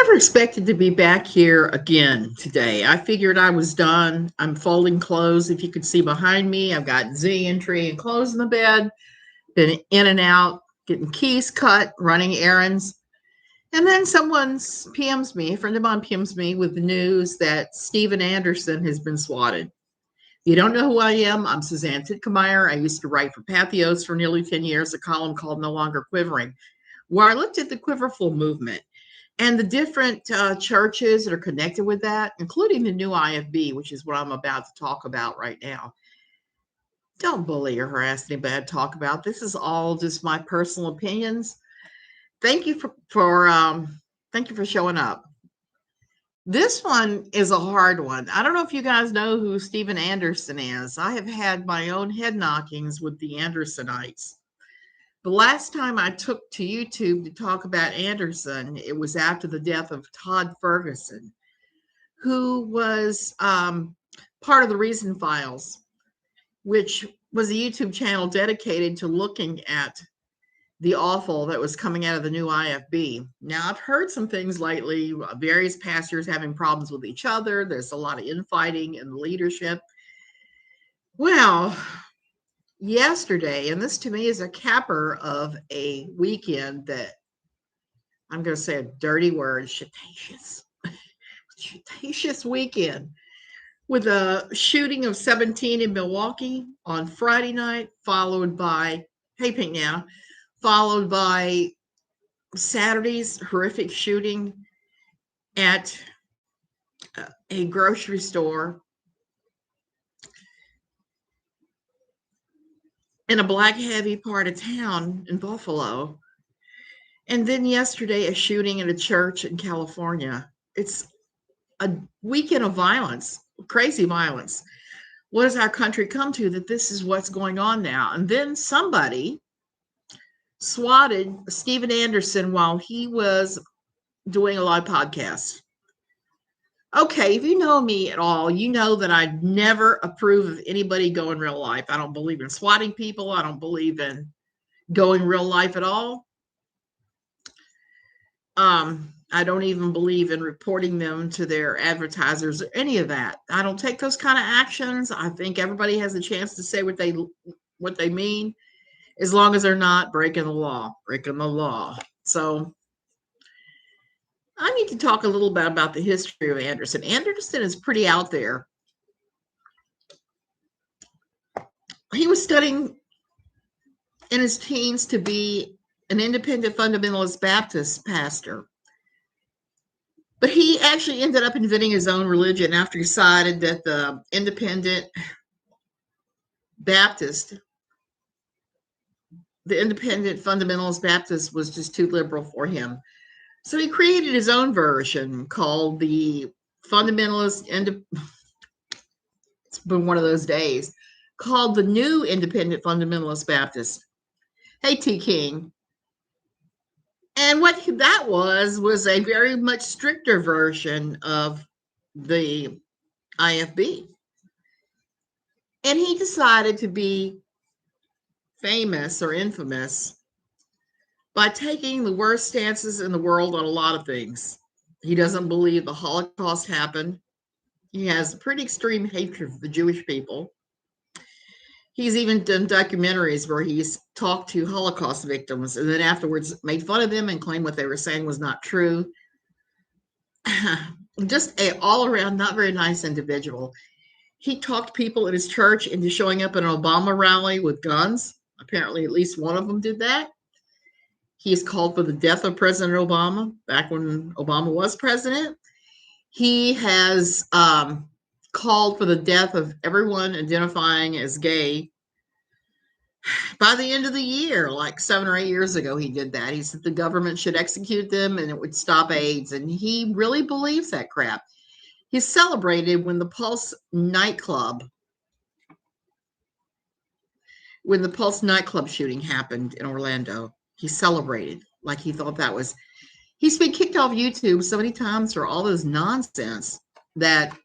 never expected to be back here again today. I figured I was done. I'm folding clothes. If you could see behind me, I've got zillion trillion clothes in the bed, been in and out, getting keys cut, running errands. And then someone PMs me, a friend of mine PMs me with the news that Steven Anderson has been swatted. You don't know who I am. I'm Suzanne Titkemeyer. I used to write for Pathos for nearly 10 years, a column called No Longer Quivering, where I looked at the quiverful movement and the different churches that are connected with that, including the new IFB, which is what I'm about to talk about right now. Don't bully or harass anybody to talk about. This is all just my personal opinions. Thank you thank you for showing up. This one is a hard one. I don't know if you guys know who Steven Anderson is. I have had my own head knockings with the Andersonites. The last time I took to YouTube to talk about Anderson, it was after the death of Todd Ferguson, who was part of the Reason Files, which was a YouTube channel dedicated to looking at the awful that was coming out of the new IFB. Now, I've heard some things lately, various pastors having problems with each other. There's a lot of infighting in the leadership. Well, yesterday, and this to me is a capper of a weekend that I'm going to say a dirty word, shitacious. Shitacious weekend with a shooting of 17 in Milwaukee on Friday night, followed by, hey Pink now, followed by Saturday's horrific shooting at a grocery store in a black heavy part of town in Buffalo. And then yesterday, a shooting at a church in California. It's a weekend of violence, crazy violence. What has our country come to that this is what's going on now? And then somebody swatted Steven Anderson while he was doing a live podcast. Okay, if you know me at all, you know that I never approve of anybody going real life. I don't believe in swatting people. I don't believe in going real life at all. I don't even believe in reporting them to their advertisers or any of that. I don't take those kind of actions. I think everybody has a chance to say what they mean, as long as they're not breaking the law. So I need to talk a little bit about the history of Anderson. Anderson is pretty out there. He was studying in his teens to be an independent fundamentalist Baptist pastor. But he actually ended up inventing his own religion after he decided that the independent fundamentalist Baptist was just too liberal for him. So he created his own version called the fundamentalist, it's been one of those days, called the New Independent Fundamentalist Baptist. Hey, T. King. And what that was a very much stricter version of the IFB. And he decided to be famous or infamous by taking the worst stances in the world on a lot of things. He doesn't believe the Holocaust happened. He has a pretty extreme hatred for the Jewish people. He's even done documentaries where he's talked to Holocaust victims and then afterwards made fun of them and claimed what they were saying was not true. Just an all-around not very nice individual. He talked people in his church into showing up at an Obama rally with guns. Apparently, at least one of them did that. He's called for the death of President Obama back when Obama was president. He has called for the death of everyone identifying as gay. By the end of the year, like 7 or 8 years ago, he did that. He said the government should execute them and it would stop AIDS. And he really believes that crap. He celebrated when the Pulse nightclub shooting happened in Orlando. He celebrated like he thought that was, he's been kicked off YouTube so many times for all this nonsense that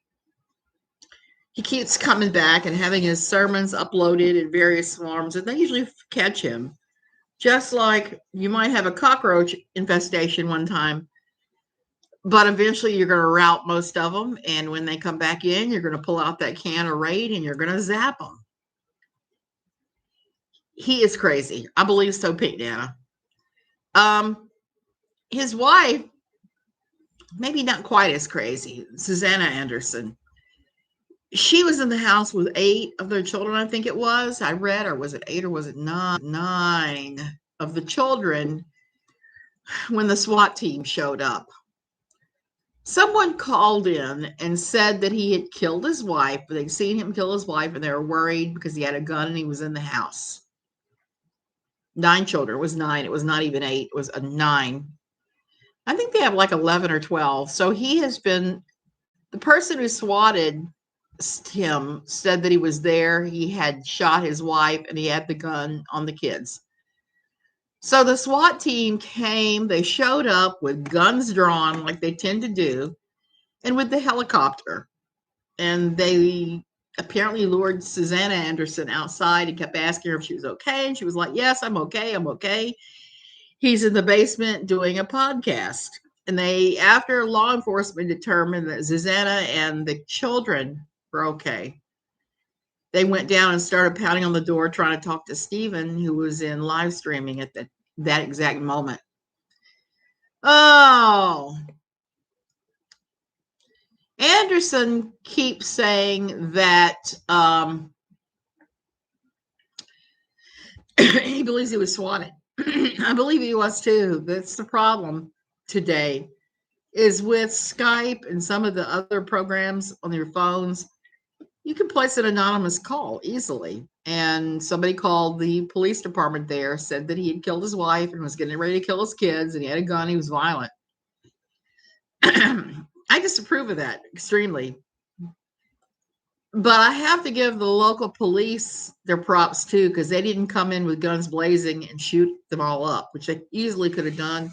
he keeps coming back and having his sermons uploaded in various forms, and they usually catch him. Just like you might have a cockroach infestation one time. But eventually you're going to route most of them. And when they come back in, you're going to pull out that can of Raid and you're going to zap them. He is crazy. I believe so, Pink Nana. His wife, maybe not quite as crazy, Susanna Anderson. She was in the house with 8 of their children, I think it was. I read, or was it 8 or was it 9 of the children when the SWAT team showed up. Someone called in and said that he had killed his wife, but they'd seen him kill his wife and they were worried because he had a gun and he was in the house. 9 children. It was 9. It was not even 8. It was a 9. I think they have like 11 or 12. So he has been, the person who swatted him said that he was there. He had shot his wife and he had the gun on the kids. So the SWAT team came, they showed up with guns drawn like they tend to do, and with the helicopter. And they apparently lured Susanna Anderson outside and kept asking her if she was okay. And she was like, yes, I'm okay. I'm okay. He's in the basement doing a podcast. And they, after law enforcement determined that Susanna and the children were okay, they went down and started pounding on the door trying to talk to Stephen, who was in live streaming at that exact moment. Oh, Anderson keeps saying that he believes he was swatted. I believe he was too. That's the problem today, is with Skype and some of the other programs on your phones. You can place an anonymous call easily. And somebody called the police department there, said that he had killed his wife and was getting ready to kill his kids, and he had a gun. He was violent. I disapprove of that extremely. But I have to give the local police their props too, because they didn't come in with guns blazing and shoot them all up, which they easily could have done.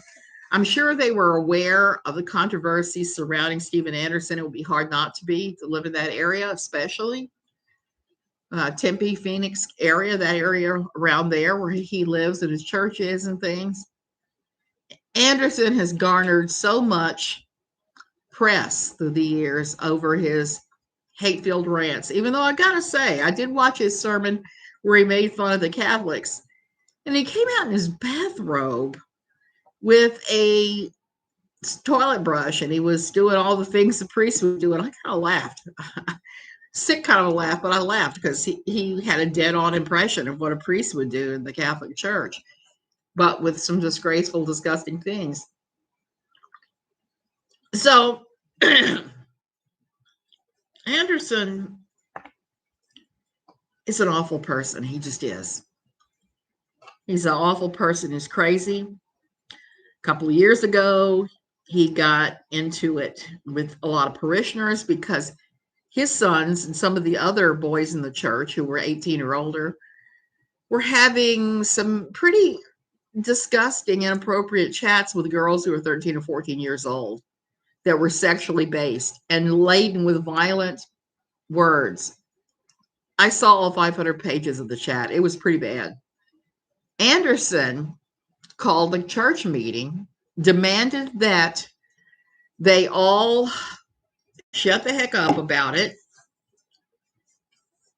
I'm sure they were aware of the controversy surrounding Stephen Anderson. It would be hard not to be, to live in that area, especially Tempe, Phoenix area, that area around there where he lives and his church is and things. Anderson has garnered so much press through the years over his hate-filled rants, even though I gotta say, I did watch his sermon where he made fun of the Catholics, and he came out in his bathrobe with a toilet brush, and he was doing all the things the priest would do, and I kind of laughed. Sick kind of a laugh, but I laughed because he had a dead-on impression of what a priest would do in the Catholic Church, but with some disgraceful, disgusting things. So Anderson is an awful person. He just is. He's an awful person. He's crazy. A couple of years ago, he got into it with a lot of parishioners because his sons and some of the other boys in the church who were 18 or older were having some pretty disgusting, inappropriate chats with girls who were 13 or 14 years old that were sexually based and laden with violent words. I saw all 500 pages of the chat. It was pretty bad. Anderson called a church meeting, demanded that they all shut the heck up about it,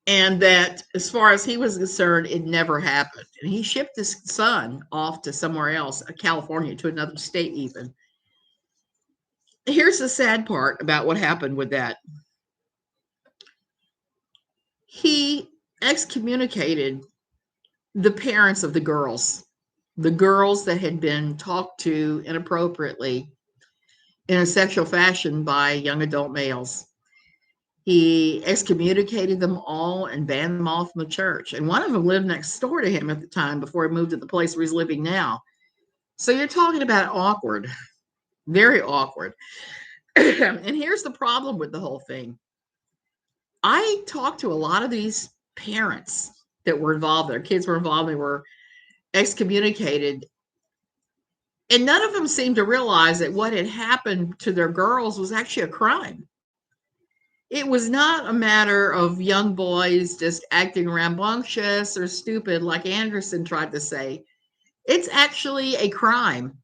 and that as far as he was concerned, it never happened. And he shipped his son off to somewhere else, California, to another state even. Here's the sad part about what happened with that. He excommunicated the parents of the girls that had been talked to inappropriately in a sexual fashion by young adult males. He excommunicated them all and banned them all from the church. And one of them lived next door to him at the time before he moved to the place where he's living now. So you're talking about awkward, very awkward. And here's the problem with the whole thing. I talked to a lot of these parents that were involved. Their kids were involved. They were excommunicated. And none of them seemed to realize that what had happened to their girls was actually a crime. It was not a matter of young boys just acting rambunctious or stupid like Anderson tried to say. It's actually a crime.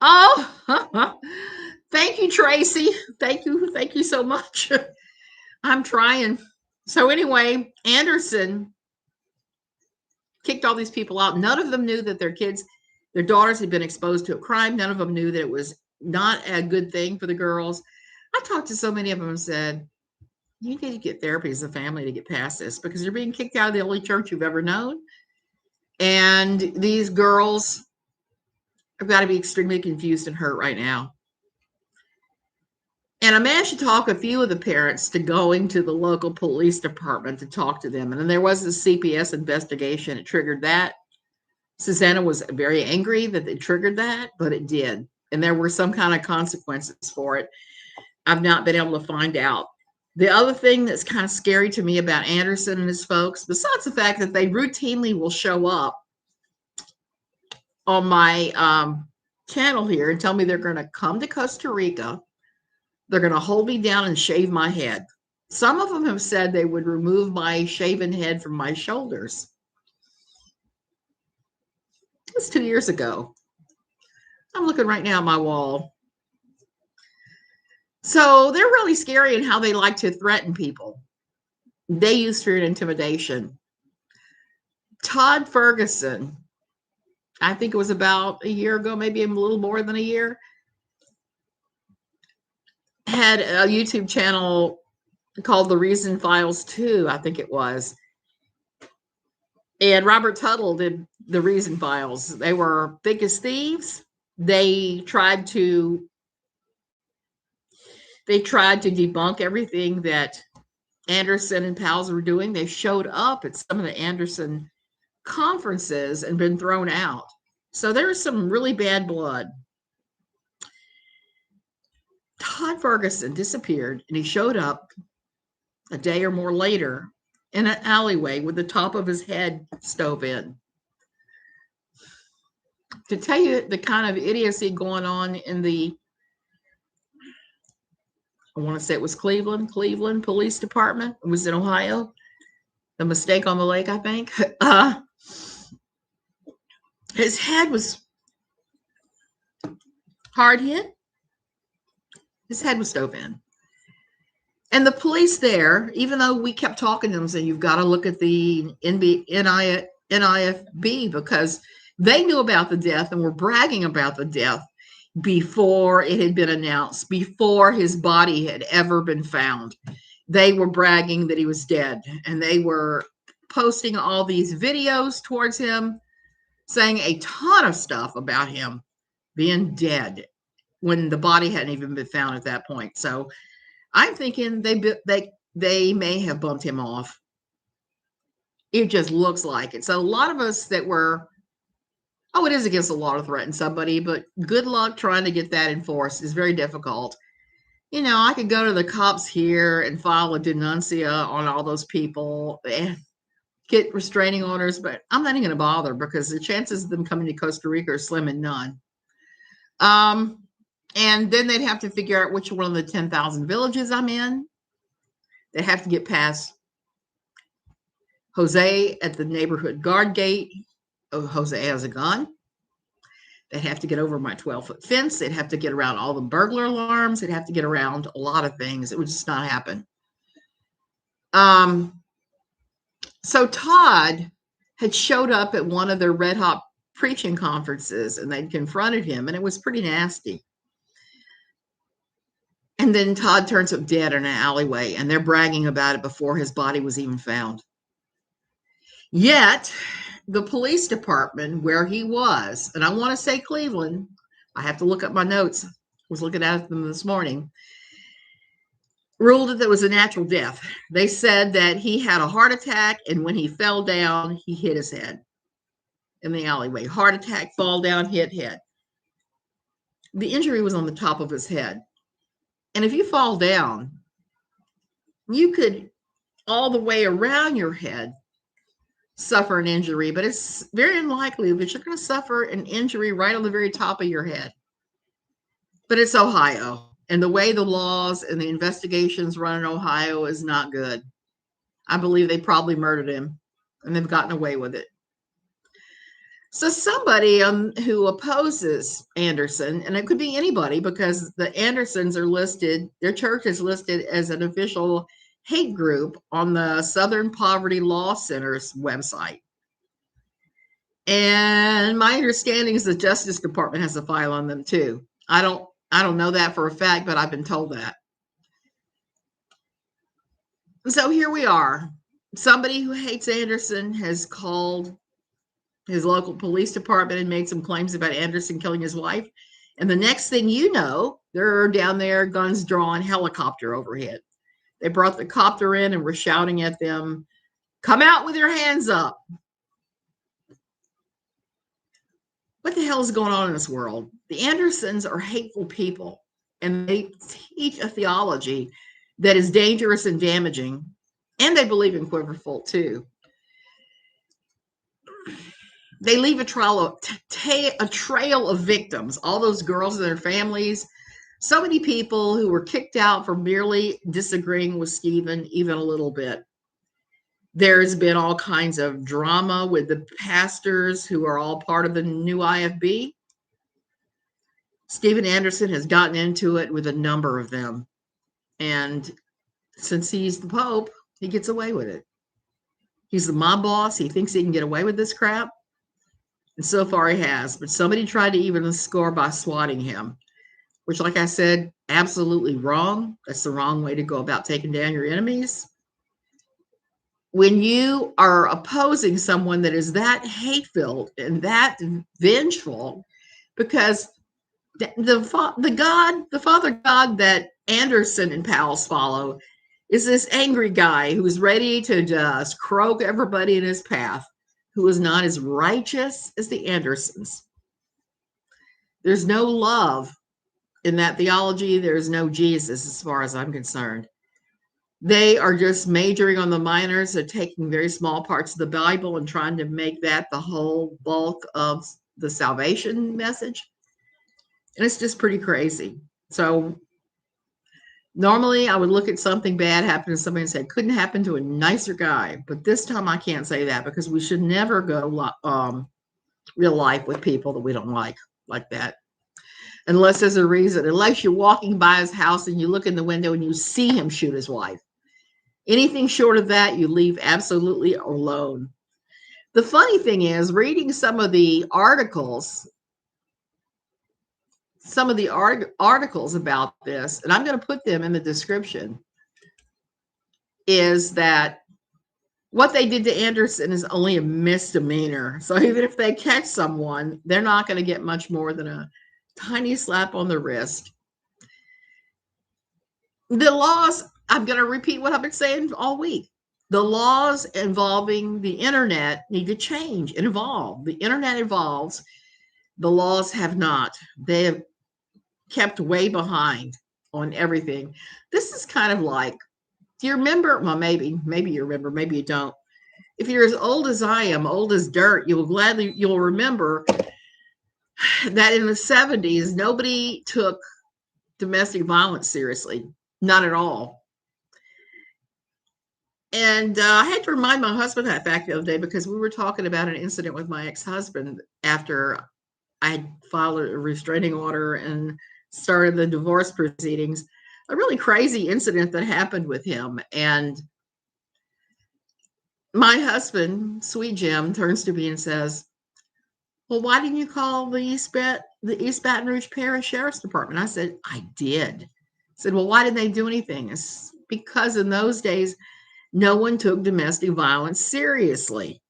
Oh, thank you, Tracy. Thank you. Thank you so much. I'm trying. So anyway, Anderson kicked all these people out. None of them knew that their kids, their daughters had been exposed to a crime. None of them knew that it was not a good thing for the girls. I talked to so many of them and said, you need to get therapy as a family to get past this because you're being kicked out of the only church you've ever known. And these girls have got to be extremely confused and hurt right now. And I managed to talk a few of the parents to going to the local police department to talk to them. And then there was a CPS investigation. It triggered that. Susanna was very angry that it triggered that, but it did. And there were some kind of consequences for it. I've not been able to find out. The other thing that's kind of scary to me about Anderson and his folks, besides the fact that they routinely will show up on my channel here and tell me they're going to come to Costa Rica, they're going to hold me down and shave my head. Some of them have said they would remove my shaven head from my shoulders. It was 2 years ago. I'm looking right now at my wall. So they're really scary in how they like to threaten people. They use fear and intimidation. Todd Ferguson, I think it was about a year ago, maybe a little more than a year, had a YouTube channel called The Reason Files 2, I think it was. And Robert Tuttle did The Reason Files. They were thick as thieves. They tried to debunk everything that Anderson and pals were doing. They showed up at some of the Anderson conferences and been thrown out. So there was some really bad blood. Todd Ferguson disappeared and he showed up a day or more later in an alleyway with the top of his head stove in. To tell you the kind of idiocy going on in the, I want to say it was Cleveland Police Department. It was in Ohio. The Mistake on the Lake, I think. His head was hard hit. His head was stove in. And the police there, even though we kept talking to them, saying, you've got to look at the NIFB because they knew about the death and were bragging about the death before it had been announced, before his body had ever been found. They were bragging that he was dead, and they were posting all these videos towards him, saying a ton of stuff about him being dead when the body hadn't even been found at that point. So I'm thinking they may have bumped him off. It just looks like it. So a lot of us that were, it is against the law to threaten somebody, but good luck trying to get that enforced. It's very difficult. You know, I could go to the cops here and file a denuncia on all those people and get restraining orders, but I'm not even going to bother because the chances of them coming to Costa Rica are slim and none. And then they'd have to figure out which one of the 10,000 villages I'm in. They have to get past Jose at the neighborhood guard gate. Oh, Jose has a gun. They'd have to get over my 12-foot fence. They'd have to get around all the burglar alarms. They'd have to get around a lot of things. It would just not happen. So Todd had showed up at one of their red hot preaching conferences and they'd confronted him, and it was pretty nasty. And then Todd turns up dead in an alleyway, and they're bragging about it before his body was even found. Yet, the police department where he was, and I want to say Cleveland, I have to look up my notes. I was looking at them this morning, ruled that it was a natural death. They said that he had a heart attack, and when he fell down, he hit his head in the alleyway. Heart attack, fall down, hit head. The injury was on the top of his head. And if you fall down, you could all the way around your head suffer an injury, but it's very unlikely that you're going to suffer an injury right on the very top of your head. But it's Ohio, and the way the laws and the investigations run in Ohio is not good. I believe they probably murdered him, and they've gotten away with it. So somebody who opposes Anderson, and it could be anybody because the Andersons are listed, their church is listed as an official hate group on the Southern Poverty Law Center's website. And my understanding is the Justice Department has a file on them too. I don't know that for a fact, but I've been told that. So here we are. Somebody who hates Anderson has called his local police department and made some claims about Anderson killing his wife. And the next thing you know, they're down there, guns drawn, helicopter overhead. They brought the copter in and were shouting at them, "Come out with your hands up." What the hell is going on in this world? The Andersons are hateful people, and they teach a theology that is dangerous and damaging, and they believe in quiverful too. They leave a trail of victims, all those girls and their families, so many people who were kicked out for merely disagreeing with Stephen even a little bit. There's been all kinds of drama with the pastors who are all part of the new IFB. Stephen Anderson has gotten into it with a number of them. And since he's the Pope, he gets away with it. He's the mob boss. He thinks he can get away with this crap. And so far he has. But somebody tried to even the score by swatting him, which, like I said, absolutely wrong. That's the wrong way to go about taking down your enemies. When you are opposing someone that is that hate-filled and that vengeful, because the Father God that Anderson and pals follow is this angry guy who's ready to just croak everybody in his path, who is not as righteous as the Andersons. There's no love in that theology. There's no Jesus, as far as I'm concerned. They are just majoring on the minors. They're taking very small parts of the Bible and trying to make that the whole bulk of the salvation message. And it's just pretty crazy. So normally I would look at something bad happen to somebody and say, couldn't happen to a nicer guy. But this time I can't say that, because we should never go real life with people that we don't like that. Unless there's a reason, unless you're walking by his house and you look in the window and you see him shoot his wife. Anything short of that, you leave absolutely alone. The funny thing is, reading some of the articles about this, and I'm going to put them in the description, is that what they did to Anderson is only a misdemeanor. So even if they catch someone, they're not going to get much more than a tiny slap on the wrist. The laws, I'm going to repeat what I've been saying all week. The laws involving the internet need to change and evolve. The internet evolves. The laws have not. They have kept way behind on everything. This is kind of like, do you remember? Well, maybe you remember, maybe you don't. If you're as old as I am, old as dirt, you'll remember that in the 70s, nobody took domestic violence seriously. Not at all. And I had to remind my husband that fact the other day, because we were talking about an incident with my ex-husband after I had filed a restraining order and started the divorce proceedings. A really crazy incident that happened with him. And my husband, Sweet Jim, turns to me and says, "Well, why didn't you call the East Baton Rouge Parish Sheriff's Department?" I said, "I did." I said, "Well, why didn't they do anything?" It's because in those days, no one took domestic violence seriously.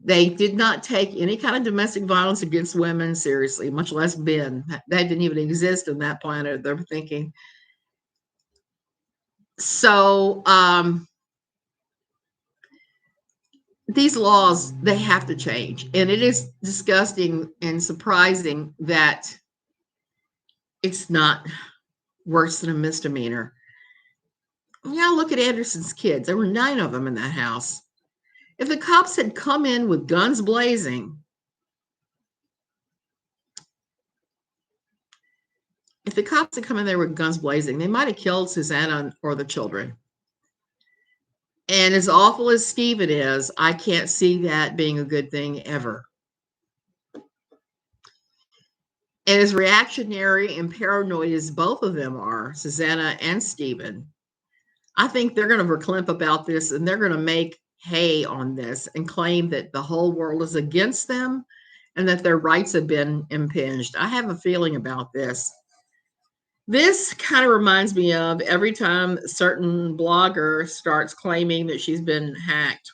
They did not take any kind of domestic violence against women seriously, much less men. That didn't even exist in that planet, they're thinking. So these laws, they have to change. And it is disgusting and surprising that it's not worse than a misdemeanor. Yeah, look at Anderson's kids. There were 9 of them in that house. If the cops had come in with guns blazing, they might have killed Susanna or the children. And as awful as Stephen is, I can't see that being a good thing ever. And as reactionary and paranoid as both of them are, Susanna and Stephen, I think they're going to verklempt about this and they're going to make hay on this and claim that the whole world is against them and that their rights have been impinged. I have a feeling about this. This kind of reminds me of every time a certain blogger starts claiming that she's been hacked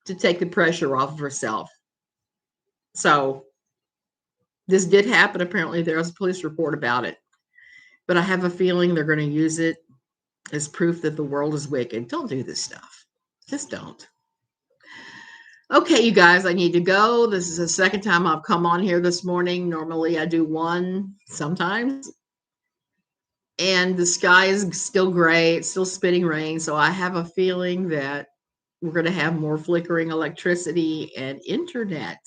to take the pressure off of herself. So this did happen. Apparently, there was a police report about it. But I have a feeling they're going to use it as proof that the world is wicked. Don't do this stuff. Just don't. Okay, you guys, I need to go. This is the second time I've come on here this morning. Normally I do one sometimes. And the sky is still gray. It's still spitting rain. So I have a feeling that we're going to have more flickering electricity and internet.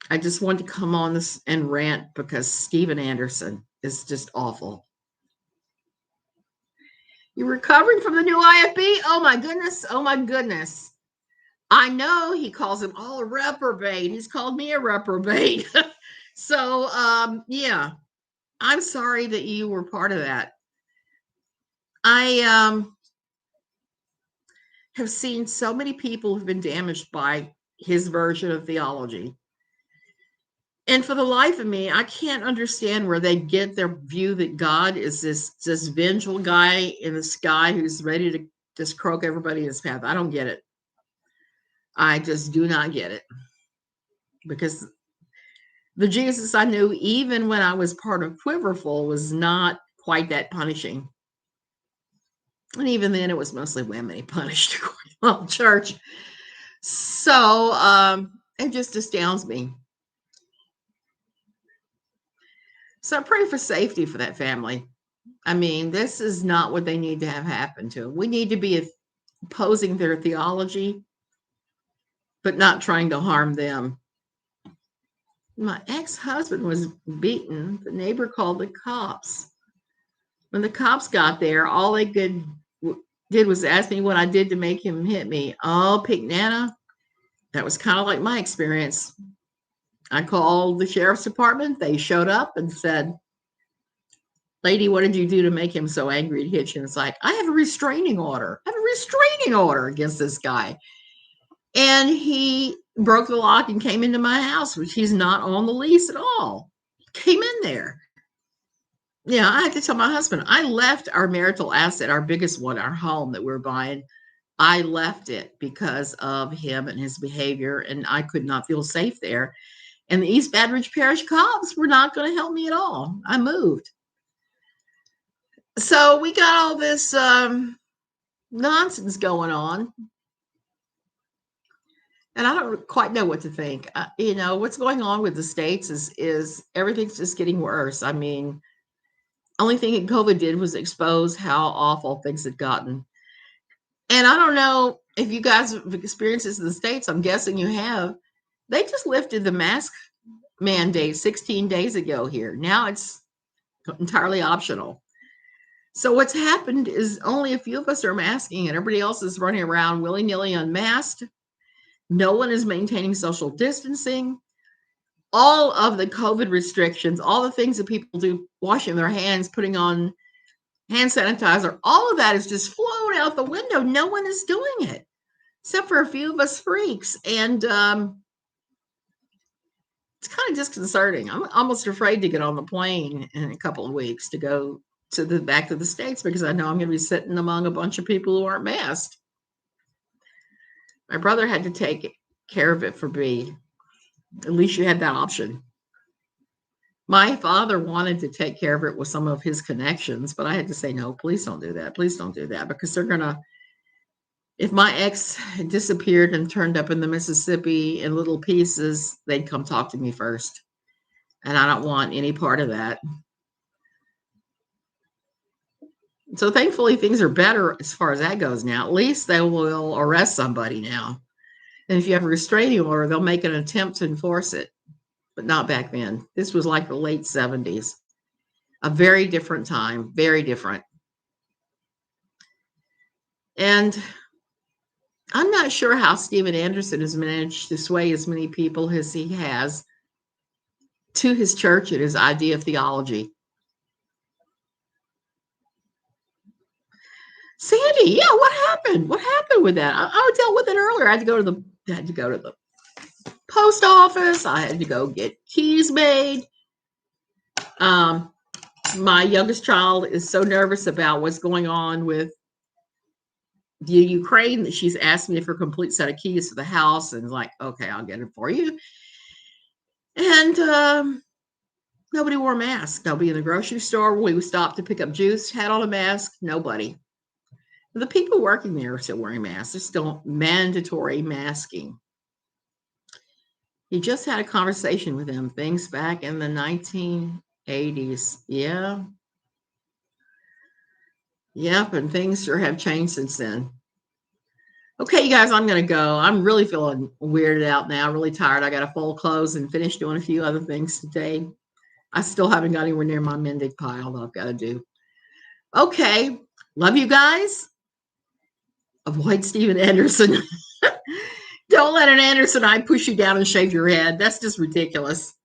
I just want to come on this and rant because Steven Anderson is just awful. You're recovering from the new IFB? Oh my goodness. Oh my goodness. I know he calls them all a reprobate. He's called me a reprobate. So, yeah, I'm sorry that you were part of that. I have seen so many people who've been damaged by his version of theology. And for the life of me, I can't understand where they get their view that God is this vengeful guy in the sky who's ready to just croak everybody in his path. I don't get it. I just do not get it. Because the Jesus I knew, even when I was part of Quiverful, was not quite that punishing. And even then, it was mostly women he punished, well, church. So it just astounds me. So I pray for safety for that family. I mean, this is not what they need to have happen to them. We need to be opposing their theology, but not trying to harm them. My ex-husband was beaten. The neighbor called the cops. When the cops got there, all they did was ask me what I did to make him hit me. Oh, Pink Nana, that was kind of like my experience. I called the sheriff's department. They showed up and said, lady, what did you do to make him so angry to hit you? And it's like, I have a restraining order. I have a restraining order against this guy. And he broke the lock and came into my house, which he's not on the lease at all. Came in there. Yeah, I had to tell my husband, I left our marital asset, our biggest one, our home that we're buying. I left it because of him and his behavior, and I could not feel safe there. And the East Baton Rouge Parish cops were not going to help me at all. I moved. So we got all this nonsense going on. And I don't quite know what to think. What's going on with the states is everything's just getting worse. I mean, only thing that COVID did was expose how awful things had gotten. And I don't know if you guys have experienced this in the States. I'm guessing you have. They just lifted the mask mandate 16 days ago here. Now it's entirely optional. So what's happened is only a few of us are masking and everybody else is running around willy-nilly unmasked. No one is maintaining social distancing. All of the COVID restrictions, all the things that people do, washing their hands, putting on hand sanitizer, all of that is just flown out the window. No one is doing it except for a few of us freaks. And it's kind of disconcerting. I'm almost afraid to get on the plane in a couple of weeks to go back to the States because I know I'm going to be sitting among a bunch of people who aren't masked. My brother had to take care of it for me. At least you had that option. My father wanted to take care of it with some of his connections, but I had to say, no, please don't do that. Please don't do that, because they're going to, if my ex had disappeared and turned up in the Mississippi in little pieces, they'd come talk to me first. And I don't want any part of that. So thankfully, things are better as far as that goes now. At least they will arrest somebody now. And if you have a restraining order, they'll make an attempt to enforce it, but not back then. This was like the late 70s. A very different time, very different. And I'm not sure how Steven Anderson has managed to sway as many people as he has. to his church and his idea of theology. Sandy, yeah, what happened? What happened with that? I dealt with it earlier. I had to go to the post office. I had to go get keys made. My youngest child is so nervous about what's going on with the Ukraine that she's asked me for a complete set of keys to the house, and like, okay, I'll get it for you. And nobody wore a mask. Nobody in the grocery store. We stopped to pick up juice, had on a mask. Nobody. The people working there are still wearing masks. There's still mandatory masking. He just had a conversation with them. Things back in the 1980s. Yeah. Yep, and things sure have changed since then. Okay, you guys, I'm going to go. I'm really feeling weirded out now, really tired. I got to fold clothes and finish doing a few other things today. I still haven't got anywhere near my mending pile that I've got to do. Okay, love you guys. Avoid Steven Anderson. Don't let an Andersonite push you down and shave your head. That's just ridiculous.